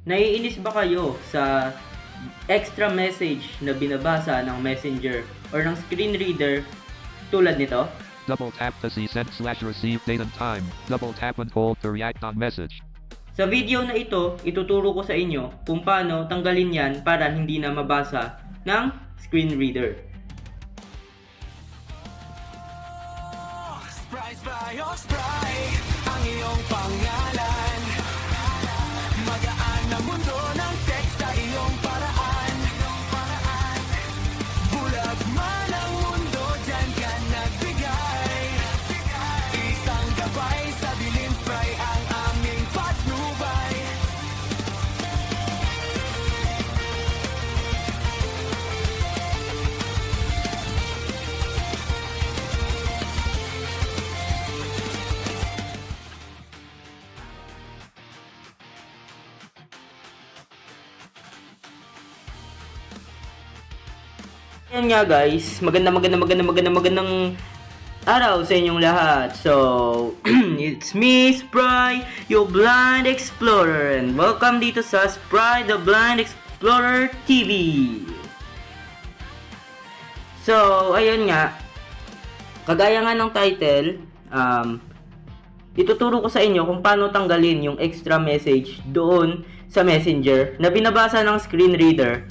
Naiinis ba kayo sa extra message na binabasa ng messenger or ng screen reader tulad nito? Double tap to see send/receive date and time. Double tap and hold to react on message. Sa video na ito, ituturo ko sa inyo kung paano tanggalin yan para hindi na mabasa ng screen reader. Spry, ang iyong pangalan. Magaan na mundo ng text sa iyong paraan. Bulag man ang mundo, dyan ka nagbigay. Isang gabay sa dilim, Spry ang aming patnubay. Yan nga guys, magandang araw sa inyong lahat. So, it's me, Spry, your Blind Explorer, and welcome dito sa Spry the Blind Explorer TV. So, ayun nga, kagaya nga ng title, ituturo ko sa inyo kung paano tanggalin yung extra message doon sa messenger na binabasa ng screen reader.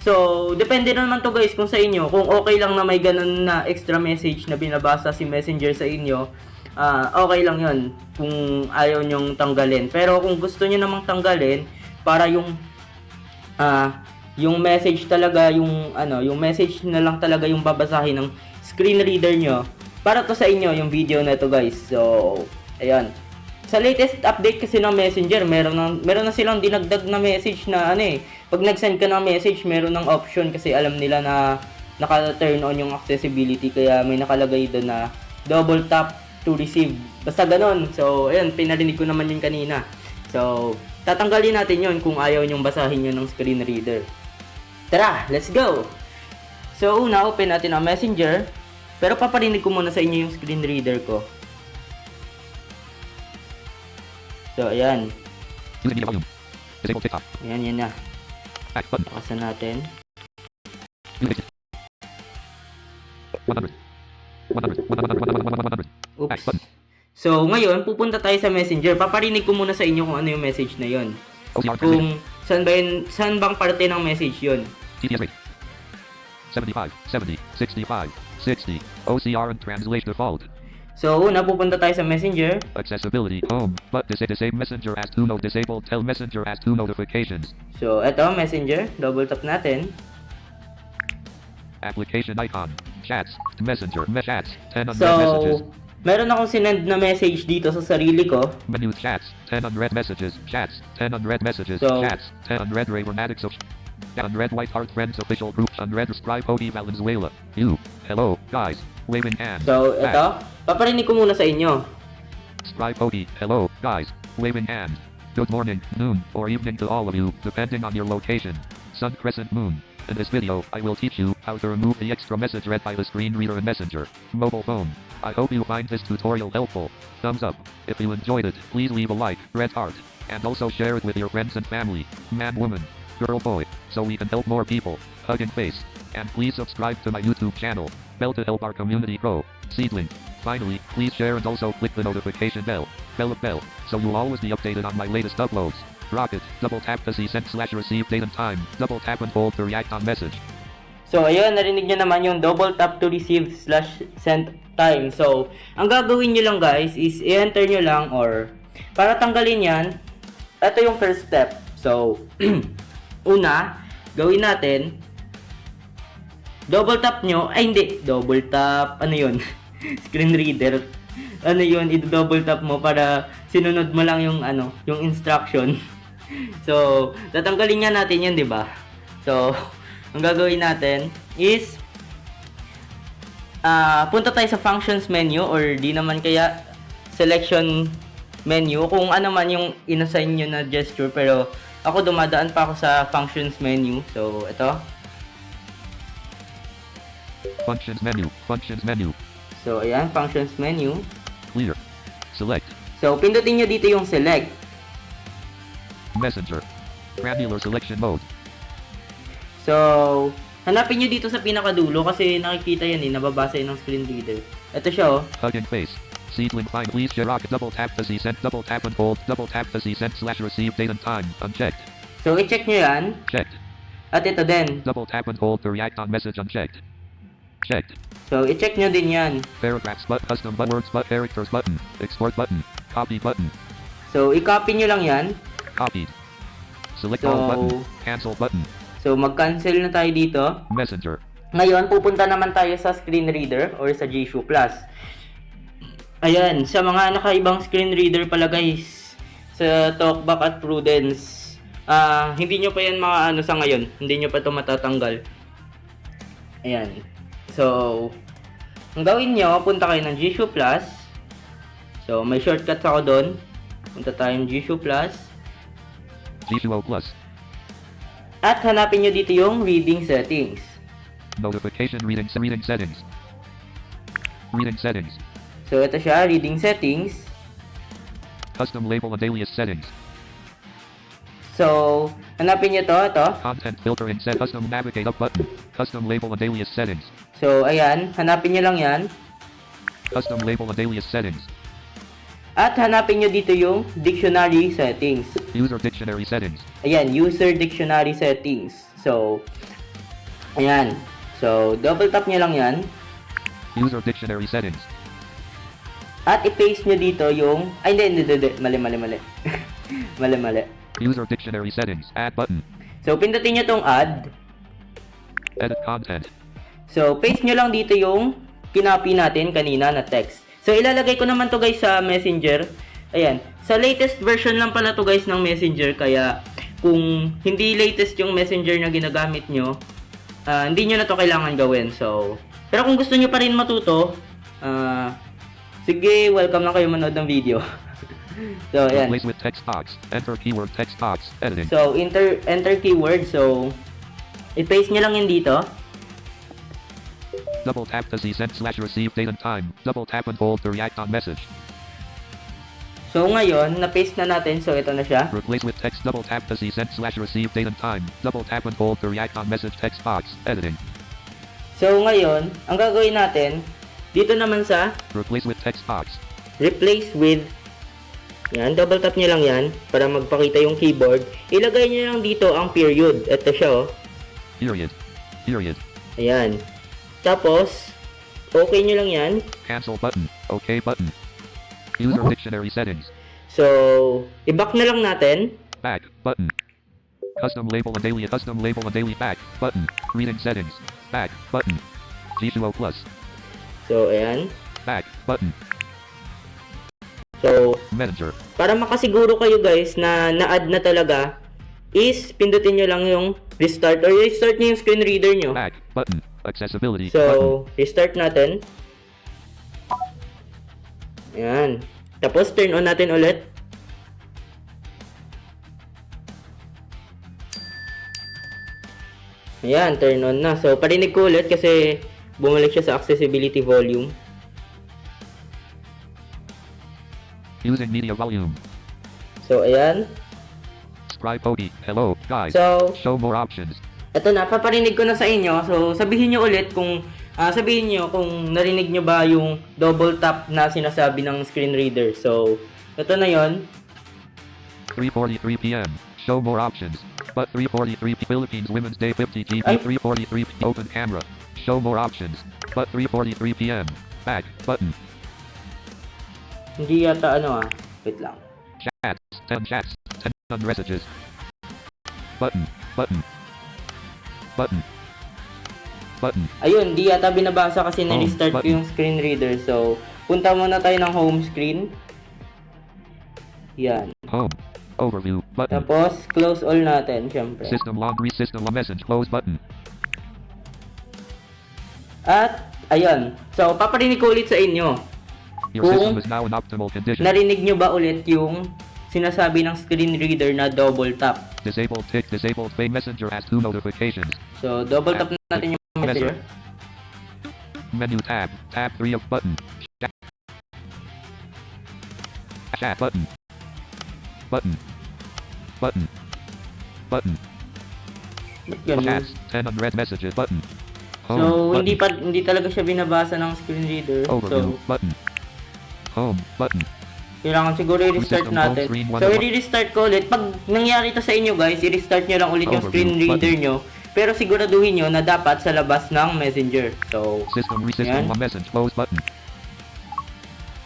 So, depende naman to guys kung sa inyo, kung okay lang na may ganun na extra message na binabasa si messenger sa inyo, okay lang yon kung ayaw nyong tanggalin. Pero kung gusto nyo namang tanggalin, para yung message talaga, yung message na lang talaga yung babasahin ng screen reader nyo, para to sa inyo yung video na to guys. So, ayan. Sa latest update kasi ng Messenger, meron na silang dinagdag na message na pag nag-send ka ng message, meron ng option kasi alam nila na naka-turn on yung accessibility, kaya may nakalagay doon na double tap to receive. Basta ganon. So, ayun, pinarinig ko naman yun kanina. So, tatanggalin natin yun kung ayaw nyong basahin yun ng screen reader. Tara, let's go! So, una, open natin ang Messenger. Pero paparinig ko muna sa inyo yung screen reader ko. So, ayan. Using media volume. Disable TikTok. Ayan, yan na. Back button. Pakasan natin. Music. 100. 100. Oops. Back button. So, ngayon, pupunta tayo sa Messenger. Paparinig ko muna sa inyo kung ano yung message na yon. OCR Kung translation. saan bang parte ng message yon. TTS rate. 75, 70, 65, 60. OCR and translation default. So, una, pupunta tayo sa Messenger. Accessibility home. But disable messenger as to no disabled. Tell messenger as to notifications. So, eto, Messenger. Double tap natin. Application icon. Chats. Messenger. Chats. 10 unread So, messages. meron akong sinend na message dito sa sarili ko. Menu chats. 10 unread messages. Chats. 10 unread messages. So, Chats. 10 unread Raymondatics of unread White Heart Friends official group. Unread Spry Pody Valenzuela. You. Hello, guys. Waving hand. So, Back. eto. Paparinig ko muna sa inyo. Spry Pody. Hello, guys. Waving hand. Good morning, noon, or evening to all of you, depending on your location. Sun Crescent Moon. In this video, I will teach you how to remove the extra message read by the screen reader and messenger. Mobile phone. I hope you find this tutorial helpful. Thumbs up. If you enjoyed it, please leave a like, red heart, and also share it with your friends and family. Man, woman, girl, boy, so we can help more people. Hug and face. And please subscribe to my YouTube channel. Bell to help our community grow. Seedling. Finally, please share and also click the notification bell. Bell, so you'll always be updated on my latest uploads. Rocket. Double tap to see send/receive date and time. Double tap and hold to react on message. So, ayun, narinig nyo naman yung double tap to receive/send time. So, ang gagawin nyo lang guys is i-enter nyo lang or para tanggalin yan, ito yung first step. So, una, gawin natin, double tap nyo, ay hindi, double tap, ano yun, screen reader. Ano yun, i-double tap mo para sinunod mo lang yung yung instruction. So, tatanggalin nga natin yan, 'di ba? So, ang gagawin natin is punta tayo sa functions menu or di naman kaya selection menu kung ano man yung inassign nyo na gesture, pero ako dumadaan pa ako sa functions menu. So, ito. Functions menu. So, ayan, functions menu. Clear. Select. So, pindutin nyo dito yung select. Messenger. Granular selection mode. So, hanapin nyo dito sa pinakadulo kasi nakikita yan nababasa yun ng screen reader. Ito siya oh. Hugging face. Seedling find please Chirac. Double tap to see sent. Double tap and hold. Double tap to see sent / receive date and time. Unchecked. So, i-check nyo yan. Checked. At ito din. Double tap and hold to react on message unchecked. Checked. So, i-check nyo din yan. Paragraphs but custom but words but characters button. Export button. Copy button. So, i-copy nyo lang yan. Copied. Select So- all button. Cancel button. So, mag-cancel na tayo dito. Messenger. Ngayon, pupunta naman tayo sa screen reader or sa Jisoo Plus. Ayan, sa mga nakaibang screen reader pala guys, sa Talkback at Prudence, hindi nyo pa yan ano sa ngayon, hindi nyo pa ito matatanggal. Ayan. So, ang gawin nyo, punta kayo ng Jisoo Plus. So, may shortcuts ako doon. Punta tayo ng Jisoo Plus. G2O Plus. At hanapin nyo dito yung reading settings. Notification reading settings. Reading settings. So, ito siya, reading settings. Custom label and alias settings. So, hanapin nyo ito. Content filtering set. Custom navigate up button. Custom label and alias settings. So, ayan, hanapin nyo lang yan. Custom label and alias settings. At hanapin nyo dito yung dictionary settings. User dictionary settings. Ayan, user dictionary settings. So, ayan. So, double tap nyo lang yan. User dictionary settings. At i-paste nyo dito yung... Ay, hindi. Mali. Mali. User dictionary settings. Add button. So, pindutin nyo tong add. Edit content. So, paste nyo lang dito yung kinopy natin kanina na text. So, ilalagay ko naman to guys sa Messenger. Ayan. Sa latest version lang pala to guys ng Messenger. Kaya, kung hindi latest yung Messenger na ginagamit nyo, hindi nyo na to kailangan gawin. So, pero kung gusto nyo pa rin matuto, sige, welcome lang kayo manood ng video. So, ayan. Replace with text box. Enter keyword text box. Editing. So, enter keyword. So, i-paste nyo lang yun dito. Double tap to see sent / receive date and time. Double tap and hold to react on message. So, ngayon, na-paste na natin. So, ito na siya. Replace with text. Double tap to see sent / receive date and time. Double tap and hold to react on message text box. Editing. So, ngayon, ang gagawin natin, dito naman sa Replace with text box. replace with, yan, double tap nyo lang yan para magpakita yung keyboard. Ilagay nyo lang dito ang period. Ito siya, oh. Period. Period. Ayan. Tapos, okay nyo lang yan. Cancel button. OK button. User dictionary settings. So, i-back na lang natin. Back button. Custom label and daily. Custom label and daily. Back button. Reading settings. Back button. G2O Plus. So, ayan. Back button. So, Messenger. para makasiguro kayo guys na na-add na talaga, is pindutin nyo lang yung restart or restart nyo yung screen reader nyo. Back button. Accessibility button. So, restart natin. Ayan. Tapos, turn on natin ulit. Ayan, turn on na. So, parinig ko ulit kasi bumalik siya sa accessibility volume. Using media volume. So, ayan. Scribe Pody. Hello, guys. So, Show more options. eto na, paparinig ko na sa inyo. So, sabihin nyo ulit kung, sabihin nyo kung narinig nyo ba yung double tap na sinasabi ng screen reader. So, eto na yon. 3:43 p.m. Show more options. But 3:43 Philippines Women's Day 50 GB. Ay. 3:43 Open camera. Show more options. But 3:43 p.m. Back button. Hindi yata wait lang. Chats. 10 chats. 10 messages. Button. Button. Button. Button. Ayun, di yata binabasa kasi Home na-restart ko button. yung screen reader. So, punta muna tayo ng home screen. Yan. Home. Overview. Button. Tapos, close all natin, syempre. System laundry. System message. Close button. At, ayun. So, paparinig ko ulit sa inyo. Your Kung system is now in optimal condition. narinig nyo ba ulit yung sinasabi ng screen reader na double tap? Disabled tick. Disabled pay messenger has 2 notifications. So, double tap natin yung messenger. Menu tab. Tab 3 of button. Chat. Chat button. Button. Button. button. Ba't ganun? Chats, 10 unread messages button. Home, So, button. hindi talaga siya binabasa ng screen reader. Overview, So, button. Home, button. kailangan siguro i-restart System home natin. screen, So, i-restart ko ulit. Pag nangyari to sa inyo guys, i-restart nyo lang ulit yung Overview, screen reader button. nyo. Pero siguraduhin nyo na dapat sa labas ng Messenger. So, System Yan. one message close button.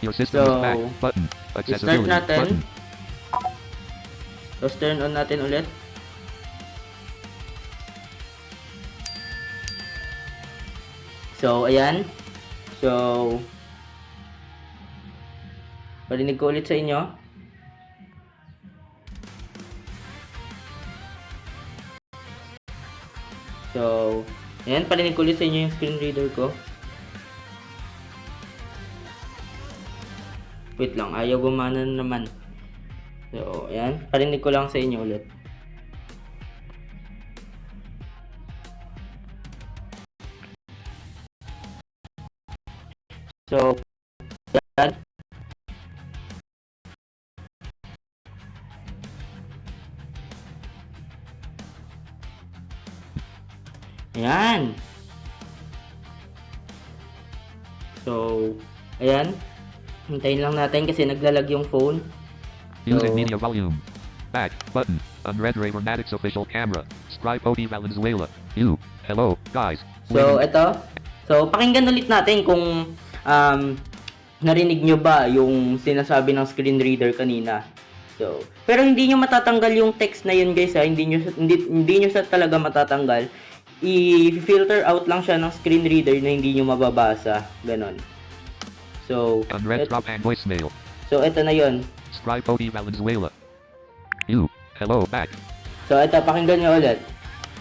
Your system So, is back button. i-start Accessibility natin. button. Tapos turn on natin ulit. So, ayan. So, parinig ko ulit sa inyo. So, ayan, parinig ko ulit sa inyo yung screen reader ko. Wait lang, ayaw gumana na naman. So, ayan, parinig ko lang sa inyo ulit. So, ayan. Ayan. So, ayan. Hintayin lang natin kasi naglalag yung phone. Using So, media volume. Back button. Unread Raymondatics official camera. Scribe OD Valenzuela. You. Hello, guys. So, ito. So, pakinggan ulit natin kung narinig nyo ba yung sinasabi ng screen reader kanina. So, pero hindi nyo matatanggal yung text na yun guys ha. Hindi nyo sa talaga matatanggal. I-filter out lang siya ng screen reader na hindi nyo mababasa. Ganon. So, Unread drop and voicemail. so ito na yun. Scribe OD Valenzuela. You. Hello, back. So, ito, pakinggan nyo ulit.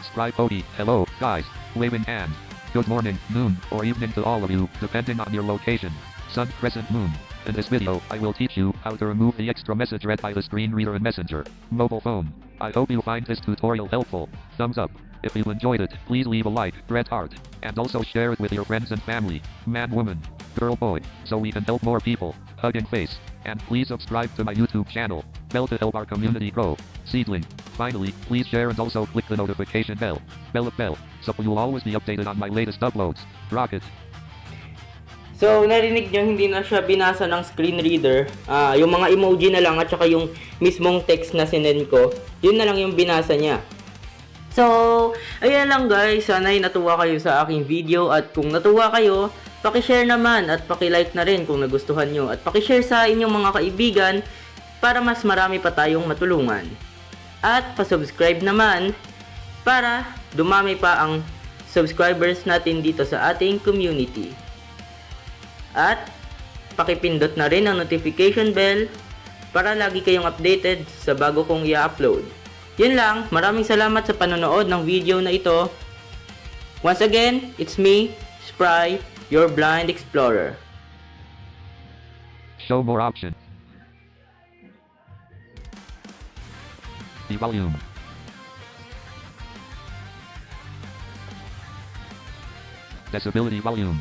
Scribe OD. Hello, guys. Waving hand. Good morning, noon, or evening to all of you, depending on your location. Sun, crescent, moon. In this video, I will teach you how to remove the extra message read by the screen reader in Messenger. Mobile phone. I hope you find this tutorial helpful. Thumbs up. If you enjoyed it, please leave a like, red heart, and also share it with your friends and family. Man, woman, girl, boy, so we can help more people. Hugging face. And please subscribe to my YouTube channel. Bell to help our community grow. Seedling. Finally, please share and also click the notification bell. Bell, so you'll always be updated on my latest uploads. Rocket. So, narinig nyo, hindi na siya binasa ng screen reader. Yung mga emoji na lang at saka yung mismong text na sinend ko, yun na lang yung binasa niya. So, ayan lang guys. Sana'y natuwa kayo sa aking video. At kung natuwa kayo, pakishare naman at pakilike na rin kung nagustuhan nyo. At pakishare sa inyong mga kaibigan para mas marami pa tayong matulungan. At pasubscribe naman para dumami pa ang subscribers natin dito sa ating community. At pakipindot na rin ang notification bell para lagi kayong updated sa bago kong i-upload. Yun lang, maraming salamat sa panonood ng video na ito. Once again, it's me, Spry, your blind explorer. Show more option. The volume. Disability volume.